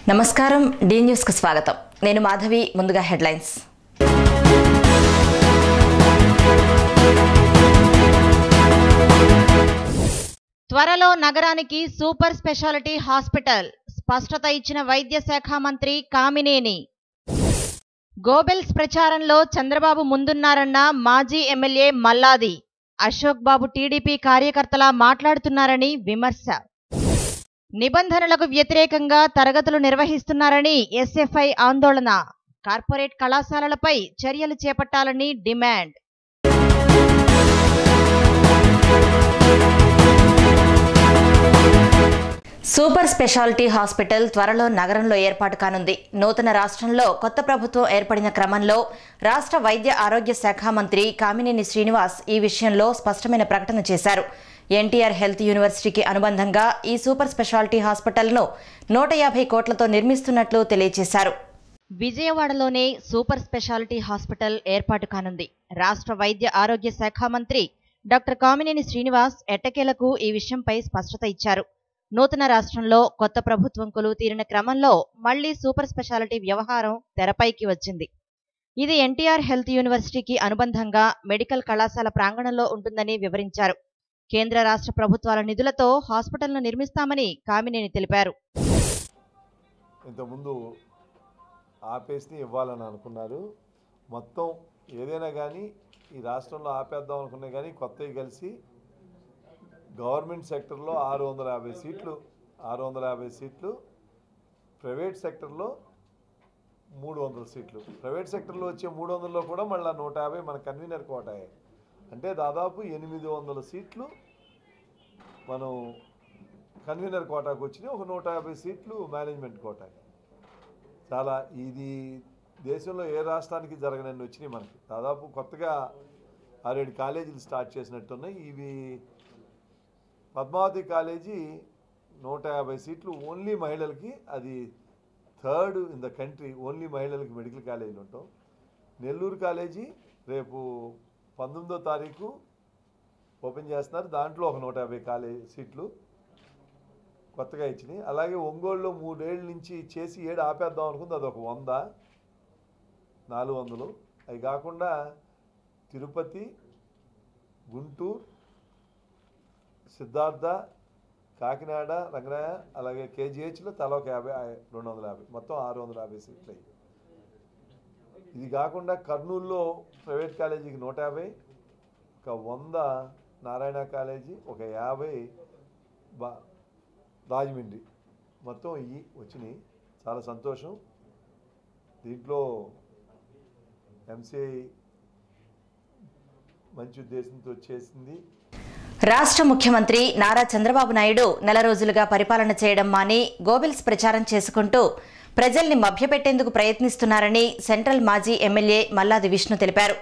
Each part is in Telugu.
నమస్కారం డి న్యూస్ కు స్వాగతం. నేను మాధవి. ముందుగా హెడ్లైన్స్. త్వరలో నగరానికి సూపర్ స్పెషాలిటీ హాస్పిటల్ స్పష్టత ఇచ్చిన వైద్య శాఖ మంత్రి కామినేని. గోబెల్స్ ప్రచారంలో చంద్రబాబు ముందున్నారన్న మాజీ ఎమ్మెల్యే మల్లాది. అశోక్ బాబు టీడీపీ కార్యకర్తలా మాట్లాడుతున్నారని విమర్శ. నిబంధనలకు వ్యతిరేకంగా తరగతులు నిర్వహిస్తున్నారని ఎస్ఎఫ్ఐ ఆందోళన. కార్పొరేట్ కళాశాలలపై చర్యలు చేపట్టాలని డిమాండ్. సూపర్ స్పెషాలిటీ హాస్పిటల్ త్వరలో నగరంలో ఏర్పాటు కానుంది. నూతన రాష్ట్రంలో కొత్త ప్రభుత్వం ఏర్పడిన క్రమంలో రాష్ట్ర వైద్య ఆరోగ్య శాఖ మంత్రి కామినేని శ్రీనివాస్ ఈ విషయంలో స్పష్టమైన ప్రకటన చేశారు. ఎన్టీఆర్ హెల్త్ యూనివర్సిటీకి అనుబంధంగా ఈ సూపర్ స్పెషాలిటీ హాస్పిటల్ను 150 కోట్లతో నిర్మిస్తున్నట్లు తెలియజేశారు. విజయవాడలోనే సూపర్ స్పెషాలిటీ హాస్పిటల్ ఏర్పాటు కానుంది. రాష్ట్ర వైద్య ఆరోగ్య శాఖ మంత్రి డాక్టర్ కామినేని శ్రీనివాస్ ఎట్టకేలకు ఈ విషయంపై స్పష్టత ఇచ్చారు. నూతన రాష్ట్రంలో కొత్త ప్రభుత్వం కొలువు తీరిన క్రమంలో మళ్లీ సూపర్ స్పెషాలిటీ వ్యవహారం తెరపైకి వచ్చింది. ఇది ఎన్టీఆర్ హెల్త్ యూనివర్సిటీకి అనుబంధంగా మెడికల్ కళాశాల ప్రాంగణంలో ఉంటుందని వివరించారు. కేంద్ర రాష్ట్ర ప్రభుత్వాల నిధులతో హాస్పిటల్ను నిర్మిస్తామని కామినేని తెలిపారు. ఇంతకుముందు ఆపేసి ఇవ్వాలని అనుకున్నారు. మొత్తం ఏదైనా కానీ ఈ రాష్ట్రంలో ఆపేద్దాం అనుకున్నా కానీ కొత్తవి కలిసి గవర్నమెంట్ సెక్టర్లో 650 సీట్లు, ప్రైవేట్ సెక్టర్లో 300 సీట్లు. ప్రైవేట్ సెక్టర్లో వచ్చే 300లో కూడా మళ్ళీ 150 మన కన్వీనర్ కోటాయే. అంటే దాదాపు 800 సీట్లు మనం కన్వీనర్ కోటాకు వచ్చినాయి. ఒక 150 సీట్లు మేనేజ్మెంట్ కోటా. చాలా ఇది దేశంలో ఏ రాష్ట్రానికి జరగనన్ని వచ్చినాయి మనకి. దాదాపు కొత్తగా 6-7 కాలేజీలు స్టార్ట్ చేసినట్టున్నాయి. ఇవి పద్మావతి కాలేజీ 150 సీట్లు ఓన్లీ మహిళలకి, అది 3rd in the country only మహిళలకి మెడికల్ కాలేజీలు ఉంటాం. నెల్లూరు కాలేజీ రేపు 19వ తారీఖు ఓపెన్ చేస్తున్నారు. దాంట్లో ఒక 150 సీట్లు కొత్తగా ఇచ్చినాయి. అలాగే ఒంగోలులో 3 ఏళ్ళ నుంచి చేసి 7 ఆపేద్దాం అనుకుంది, అదొక 100, 400. అవి కాకుండా తిరుపతి, గుంటూరు, సిద్ధార్థ, కాకినాడ, రంగరాయ, అలాగే కేజీహెచ్లో తలా ఒక 50, 250, మొత్తం 650 సీట్లు అయ్యి. ఇది కాకుండా కర్నూలులో ప్రైవేట్ కాలేజీకి 150, ఒక 100 నారాయణ కాలేజీ, ఒక 50 రాజమండ్రి, మొత్తం ఇవి వచ్చినాయి. చాలా సంతోషం. దీంట్లో ఎంసీఐ మంచి ఉద్దేశంతో చేసింది. రాష్ట్ర ముఖ్యమంత్రి నారా చంద్రబాబు నాయుడు నెల రోజులుగా పరిపాలన చేయడం మాని గోబెల్స్ ప్రచారం చేసుకుంటూ ప్రజల్ని మభ్యపెట్టేందుకు ప్రయత్నిస్తున్నారని సెంట్రల్ మాజీ ఎమ్మెల్యే మల్లాది విష్ణు తెలిపారు.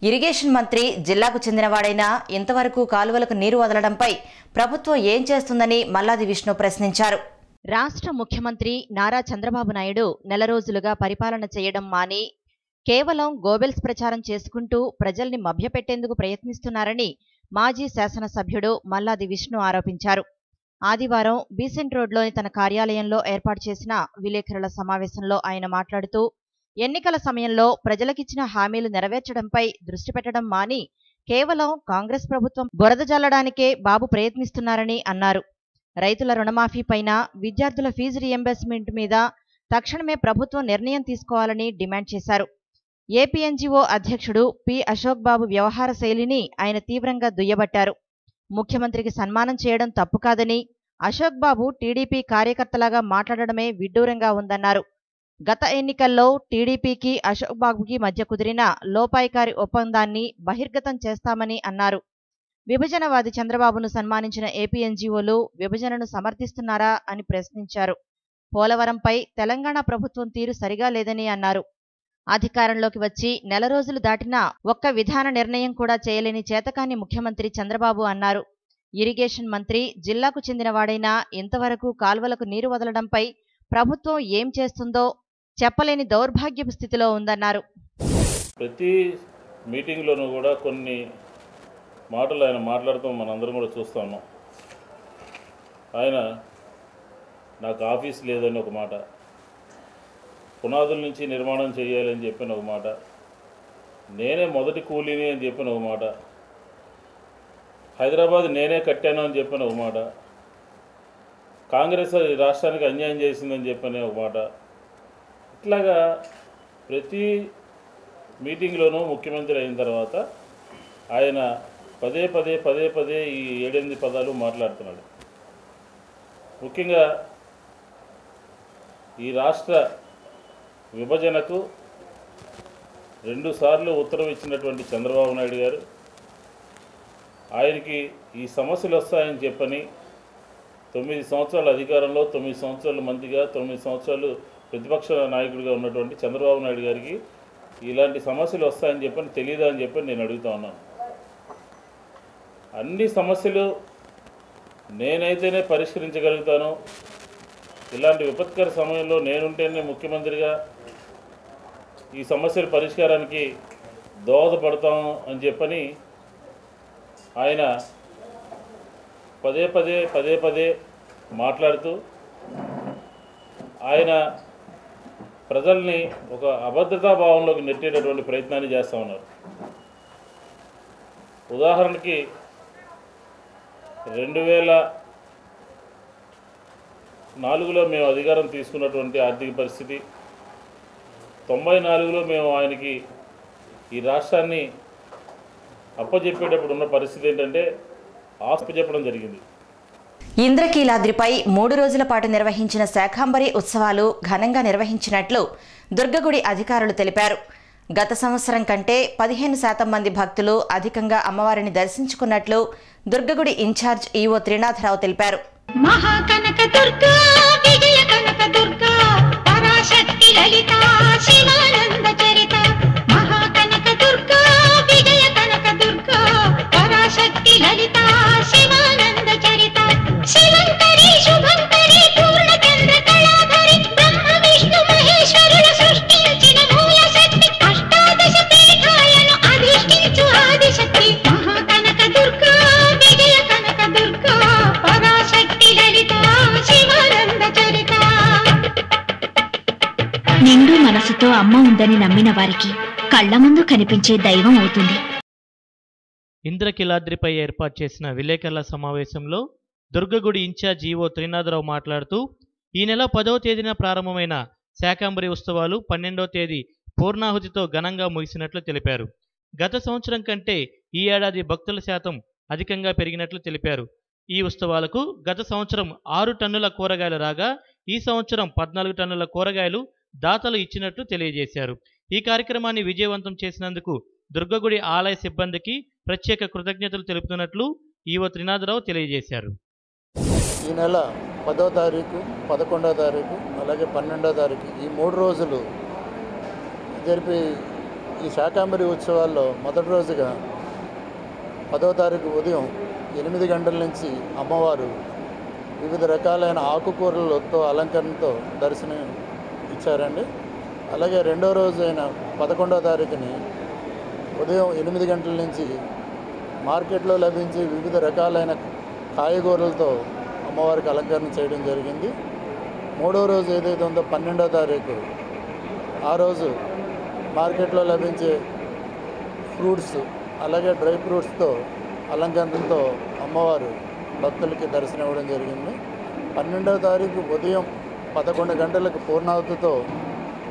ఇరిగేషన్ మంత్రి జిల్లాకు చెందినవాడైనా ఇంతవరకు కాలువలకు నీరు వదలడంపై ప్రభుత్వం ఏం చేస్తుందని మల్లాది విష్ణు ప్రశ్నించారు. రాష్ట్ర ముఖ్యమంత్రి నారా చంద్రబాబు నాయుడు నెల రోజులుగా పరిపాలన చేయడం మాని కేవలం గోబెల్స్ ప్రచారం చేసుకుంటూ ప్రజల్ని మభ్యపెట్టేందుకు ప్రయత్నిస్తున్నారని మాజీ శాసనసభ్యుడు మల్లాది విష్ణు ఆరోపించారు. ఆదివారం బీసెంట్ రోడ్లోని తన కార్యాలయంలో ఏర్పాటు చేసిన విలేకరుల సమావేశంలో ఆయన మాట్లాడుతూ ఎన్నికల సమయంలో ప్రజలకిచ్చిన హామీలు నెరవేర్చడంపై దృష్టి పెట్టడం మాని కేవలం కాంగ్రెస్ ప్రభుత్వం బురద జల్లడానికే బాబు ప్రయత్నిస్తున్నారని అన్నారు. రైతుల రుణమాఫీ పైన, విద్యార్థుల ఫీజు రీయింబర్స్మెంట్ మీద తక్షణమే ప్రభుత్వం నిర్ణయం తీసుకోవాలని డిమాండ్ చేశారు. ఏపీఎన్జీఓ అధ్యక్షుడు పి అశోక్ బాబు వ్యవహార శైలిని ఆయన తీవ్రంగా దుయ్యబట్టారు. ముఖ్యమంత్రికి సన్మానం చేయడం తప్పు కాదని, అశోక్ బాబు టీడీపీ కార్యకర్తలాగా మాట్లాడడమే విడ్డూరంగా ఉందన్నారు. గత ఎన్నికల్లో టీడీపీకి అశోక్ బాబుకి మధ్య కుదిరిన లోపాయికారి ఒప్పందాన్ని బహిర్గతం చేస్తామని అన్నారు. విభజనవాది చంద్రబాబును సన్మానించిన ఏపీఎన్జీఓలు విభజనను సమర్థిస్తున్నారా అని ప్రశ్నించారు. పోలవరంపై తెలంగాణ ప్రభుత్వం తీరు సరిగా లేదని అన్నారు. అధికారంలోకి వచ్చి నెల రోజులు దాటినా ఒక్క విధాన నిర్ణయం కూడా చేయలేని చేతకాని ముఖ్యమంత్రి చంద్రబాబు అన్నారు. ఇరిగేషన్ మంత్రి జిల్లాకు చెందినవాడైనా ఇంతవరకు కాల్వలకు నీరు వదలడంపై ప్రభుత్వం ఏం చేస్తుందో చెప్పలేని దౌర్భాగ్యపు స్థితిలో ఉందన్నారు. ప్రతి మీటింగ్లోనూ కూడా కొన్ని మాటలు ఆయన మాట్లాడుతూ మనందరం కూడా చూస్తా ఉన్నాం. ఆయన నాకు ఆఫీస్ లేదని ఒక మాట, పునాదుల నుంచి నిర్మాణం చేయాలని చెప్పిన ఒక మాట, నేనే మొదటి కూలీని అని చెప్పిన ఒక మాట, హైదరాబాద్ నేనే కట్టాను అని చెప్పిన ఒక మాట, కాంగ్రెస్ ఈ రాష్ట్రానికి అన్యాయం చేసిందని చెప్పిన ఒక మాట. ఇట్లాగా ప్రతి మీటింగ్లోనూ ముఖ్యమంత్రి అయిన తర్వాత ఆయన పదే పదే ఈ 7-8 పదాలు మాట్లాడుతున్నాడు. ముఖ్యంగా ఈ రాష్ట్ర విభజనకు 2 సార్లు ఉత్తరం ఇచ్చినటువంటి చంద్రబాబు నాయుడు గారు ఆయనకి ఈ సమస్యలు వస్తాయని చెప్పని 9 సంవత్సరాల అధికారంలో 9 సంవత్సరాలు మంత్రిగా 9 సంవత్సరాలు ప్రతిపక్ష నాయకుడిగా ఉన్నటువంటి చంద్రబాబు నాయుడు గారికి ఇలాంటి సమస్యలు వస్తాయని చెప్పని తెలియదా అని చెప్పని నేను అడుగుతా ఉన్నాను. అన్ని సమస్యలు నేనైతేనే పరిష్కరించగలుగుతాను, ఇలాంటి విపత్కర సమయంలో నేనుంటేనే ముఖ్యమంత్రిగా ఈ సమస్యల పరిష్కారానికి దోహదపడతాం అని చెప్పని ఆయన పదే మాట్లాడుతూ ఆయన ప్రజల్ని ఒక అభద్రతా భావంలోకి నెట్టేటటువంటి ప్రయత్నాన్ని చేస్తూ ఉన్నారు. ఉదాహరణకి 2004లో మేము అధికారం తీసుకున్నటువంటి ఆర్థిక పరిస్థితి, 94లో మేము ఆయనకి ఈ రాష్ట్రాన్ని అప్పచెప్పేటప్పుడు ఉన్న పరిస్థితి ఏంటంటే చెప్పడం జరిగింది. ఇంద్రకీలాద్రిపై 3 రోజుల పాటు నిర్వహించిన శాకాంబరి ఉత్సవాలు ఘనంగా నిర్వహించినట్లు దుర్గగుడి అధికారులు తెలిపారు. గత సంవత్సరం కంటే 15% మంది భక్తులు అధికంగా అమ్మవారిని దర్శించుకున్నట్లు దుర్గగుడి ఇన్ఛార్జ్ ఈవో త్రినాథరావు తెలిపారు. మహాకనక దుర్గా విజయ కనక దుర్గా పరాశక్తి లలిత శివానంద చరిత మహాకనక దుర్గా విజయ కనక దుర్గా పరాశక్తి లలిత శివానంద చరిత శివంకరి శుభంకరి పూర్ణ చంద్ర కళాధరి బ్రహ్మ విష్ణు మహేశ్వరుల సృష్టించిన మూల శక్తి అష్టాదశ పీఠాలను అధిష్ఠించు ఆదిశక్తి మహాకనక దుర్గా విజయ కనక దుర్గా పరాశక్తి లలిత శివానంద చరిత. నిండు మనసుతో అమ్మ ఉందని నమ్మిన వారికి కళ్ల ముందు కనిపించే దైవం అవుతుంది. ఇంద్రకీలాద్రిపై ఏర్పాటు చేసిన విలేకరుల సమావేశంలో దుర్గగుడి ఇన్ఛార్జ్ ఈవో త్రినాథరావు మాట్లాడుతూ ఈ నెల 10వ తేదీన ప్రారంభమైన శాకాంబరి ఉత్సవాలు 12వ తేదీ పూర్ణాహుతితో ఘనంగా ముగిసినట్లు తెలిపారు. గత సంవత్సరం కంటే ఈ ఏడాది భక్తుల శాతం అధికంగా పెరిగినట్లు తెలిపారు. ఈ ఉత్సవాలకు గత సంవత్సరం 6 టన్నుల కూరగాయలు రాగా ఈ సంవత్సరం 14 టన్నుల కూరగాయలు దాతలు ఇచ్చినట్లు తెలియజేశారు. ఈ కార్యక్రమాన్ని విజయవంతం చేసినందుకు దుర్గగుడి ఆలయ సిబ్బందికి ప్రత్యేక కృతజ్ఞతలు తెలుపుతున్నట్లు ఈవో త్రినాథరావు తెలియజేశారు. ఈ నెల 10వ తారీఖు 11వ తారీఖు అలాగే 12వ తారీఖు ఈ 3 రోజులు జరిపి ఈ శాకాంబరి ఉత్సవాల్లో మొదటి రోజుగా 10వ తారీఖు ఉదయం 8 గంటల నుంచి అమ్మవారు వివిధ రకాలైన ఆకుకూరలతో అలంకరణతో దర్శనం ఇచ్చారండి. అలాగే రెండో రోజు అయిన 11వ తారీఖుని ఉదయం 8 గంటల నుంచి మార్కెట్లో లభించే వివిధ రకాలైన కాయగూరలతో అమ్మవారికి అలంకరణ చేయడం జరిగింది. మూడో రోజు ఏదైతే ఉందో 12వ తారీఖు ఆ రోజు మార్కెట్లో లభించే ఫ్రూట్స్ అలాగే డ్రై ఫ్రూట్స్తో అలంకరణతో అమ్మవారు భక్తులకి దర్శనం ఇవ్వడం జరిగింది. 12వ తారీఖు ఉదయం 11 గంటలకు పూర్ణాహుతితో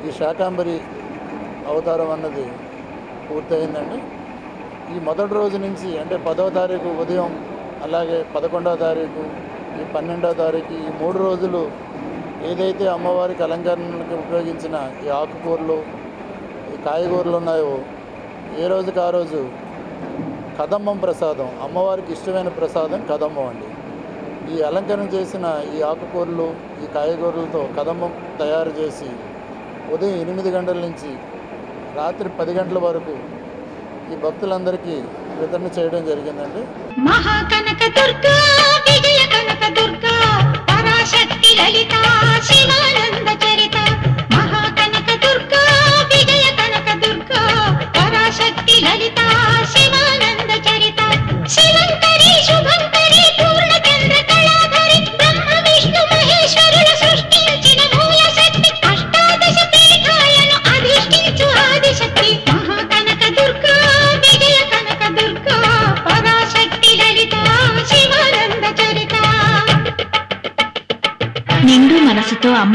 ఈ శాకాంబరి అవతారం అన్నది పూర్తయిందండి. ఈ మొదటి రోజు నుంచి అంటే 10వ తారీఖు ఉదయం అలాగే 11వ తారీఖు ఈ 12వ తారీఖు ఈ 3 రోజులు ఏదైతే అమ్మవారికి అలంకరణకి ఉపయోగించిన ఈ ఆకుకూరలు ఈ కాయగూరలు ఉన్నాయో ఏ రోజుకి ఆ రోజు కదంబం ప్రసాదం అమ్మవారికి ఇష్టమైన ప్రసాదం కదంబం అండి. ఈ అలంకరణ చేసిన ఈ ఆకుకూరలు ఈ కాయగూరలతో కదంబం తయారు చేసి ఉదయం 8 గంటల నుంచి రాత్రి 10 గంటల వరకు ఈ భక్తులందరికీ వితరణ చేయడం జరిగిందండి. మహాకనక దుర్గా విజయ కనక దుర్గా పరాశక్తి లలిత శివానంద చరిత మహాకనక దుర్గా విజయ కనక దుర్గా పరాశక్తి లలిత శివానంద చరిత శివంకరి శుభంకరి పూర్ణ చంద్ర కళాధరి బ్రహ్మ విష్ణు మహేశ్వరుల సృష్టించిన మూల శక్తి అష్టాదశ పీఠ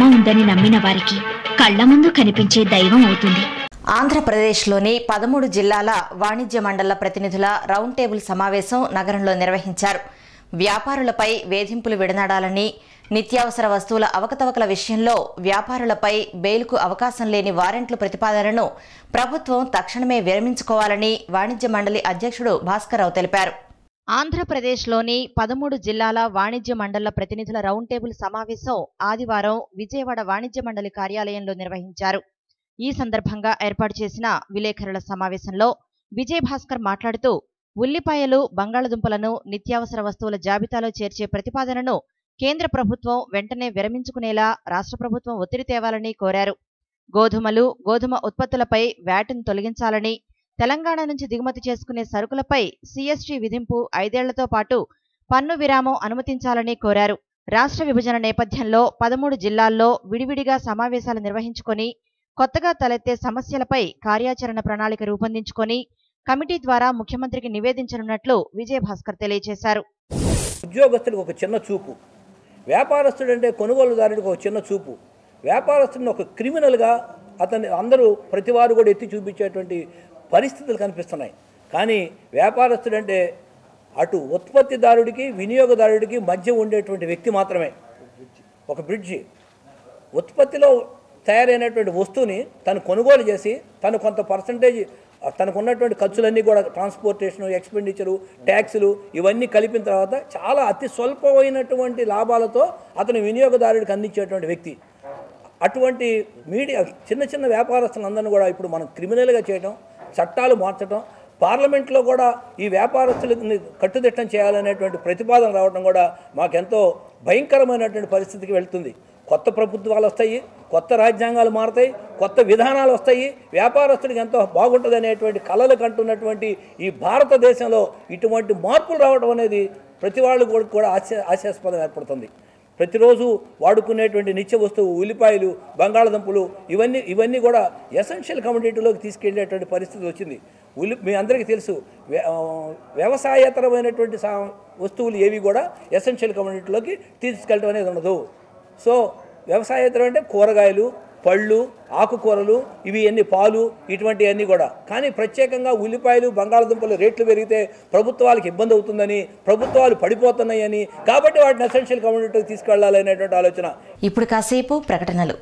అమ్మ ఉందని నమ్మిన వారికి కళ్ల ముందు కనిపించే దైవం అవుతుంది. ఆంధ్రప్రదేశ్లోని 13 జిల్లాల వాణిజ్య మండళ్ల ప్రతినిధుల రౌండ్ టేబుల్ సమావేశం నగరంలో నిర్వహించారు. వ్యాపారులపై వేధింపులు విడనాడాలని, నిత్యావసర వస్తువుల అవకతవకల విషయంలో వ్యాపారులపై బెయిల్కు అవకాశం లేని వారెంట్ల ప్రతిపాదనను ప్రభుత్వం తక్షణమే విరమించుకోవాలని వాణిజ్య మండలి అధ్యక్షుడు భాస్కర్రావు తెలిపారు. ఆంధ్రప్రదేశ్లోని 13 జిల్లాల వాణిజ్య మండళ్ల ప్రతినిధుల రౌండ్ టేబుల్ సమావేశం ఆదివారం విజయవాడ వాణిజ్య మండలి కార్యాలయంలో నిర్వహించారు. ఈ సందర్భంగా ఏర్పాటు చేసిన విలేకరుల సమావేశంలో విజయభాస్కర్ మాట్లాడుతూ ఉల్లిపాయలు, బంగాళదుంపలను నిత్యావసర వస్తువుల జాబితాలో చేర్చే ప్రతిపాదనను కేంద్ర ప్రభుత్వం వెంటనే విరమించుకునేలా రాష్ట్ర ప్రభుత్వం ఒత్తిడి తేవాలని కోరారు. గోధుమలు, గోధుమ ఉత్పత్తులపై వ్యాట్ను తొలగించాలని, తెలంగాణ నుంచి దిగుమతి చేసుకునే సరుకులపై సిఎస్టీ విధింపు 5 ఏళ్లతో పాటు పన్ను విరామం అనుమతించాలని కోరారు. రాష్ట్ర విభజన నేపథ్యంలో 13 జిల్లాల్లో విడివిడిగా సమావేశాలు నిర్వహించుకొని కొత్తగా తలెత్తే సమస్యలపై కార్యాచరణ ప్రణాళిక రూపొందించుకొని కమిటీ ద్వారా ముఖ్యమంత్రికి నివేదించనున్నట్లు విజయభాస్కర్ తెలియజేశారు. ఉద్యోగస్తుడికి ఒక చిన్న చూపు, వ్యాపారస్తుడంటే కొనుగోలుదారుడికి ఒక చిన్న చూపు, వ్యాపారస్తుడిని ఒక క్రిమినల్గా అతన్ని అందరూ ప్రతివారు కూడా ఎత్తి చూపించేటువంటి పరిస్థితులు కనిపిస్తున్నాయి. కానీ వ్యాపారస్తుడంటే అటు ఉత్పత్తిదారుడికి వినియోగదారుడికి మధ్య ఉండేటువంటి వ్యక్తి మాత్రమే, ఒక బ్రిడ్జి. ఉత్పత్తిలో తయారైనటువంటి వస్తువుని తను కొనుగోలు చేసి తను కొంత పర్సంటేజ్ తనకు ఉన్నటువంటి ఖర్చులన్నీ కూడా ట్రాన్స్పోర్టేషను, ఎక్స్పెండిచరు, ట్యాక్సులు ఇవన్నీ కలిపిన తర్వాత చాలా అతి స్వల్పమైనటువంటి లాభాలతో అతను వినియోగదారుడికి అందించేటువంటి వ్యక్తి. అటువంటి చిన్న చిన్న వ్యాపారస్తులందరినీ కూడా ఇప్పుడు మనం క్రిమినల్గా చేయడం, చట్టాలు మార్చడం, పార్లమెంట్లో కూడా ఈ వ్యాపారస్తులని కట్టుదిట్టం చేయాలనేటువంటి ప్రతిపాదన రావడం కూడా మాకెంతో భయంకరమైనటువంటి పరిస్థితికి వెళ్తుంది. కొత్త ప్రభుత్వాలు వస్తాయి, కొత్త రాజ్యాంగాలు మారుతాయి, కొత్త విధానాలు వస్తాయి, వ్యాపారస్తుడికి ఎంతో బాగుంటుంది అనేటువంటి కలలు కంటున్నటువంటి ఈ భారతదేశంలో ఇటువంటి మార్పులు రావడం అనేది ప్రతి వాళ్ళు కూడా ఆశాస్పదం ఏర్పడుతుంది. ప్రతిరోజు వాడుకునేటువంటి నిత్య వస్తువు ఉల్లిపాయలు, బంగాళదుంపలు ఇవన్నీ కూడా ఎసెన్షియల్ కమోడిటీలోకి తీసుకెళ్లేటువంటి పరిస్థితి వచ్చింది. మీ అందరికీ తెలుసు, వ్యవసాయేతరమైనటువంటి వస్తువులు ఏవి కూడా ఎసెన్షియల్ కమోడిటీలోకి తీసుకెళ్ళడం అనేది ఉండదు. సో వ్యవసాయేతరం అంటే కూరగాయలు, పళ్ళు, ఆకుకూరలు, పాలు, ఇటువంటివన్నీ కూడా. కానీ ప్రత్యేకంగా ఉల్లిపాయలు, బంగాళదుంపలు రేట్లు పెరిగితే ప్రభుత్వాలకు ఇబ్బంది అవుతుందని, ప్రభుత్వాలు పడిపోతున్నాయని, కాబట్టి వాటిని ఎసెన్షియల్ కమోడిటీకి తీసుకెళ్లాలనేటువంటి ఆలోచన. ఇప్పుడు కాసేపు ప్రకటనలు.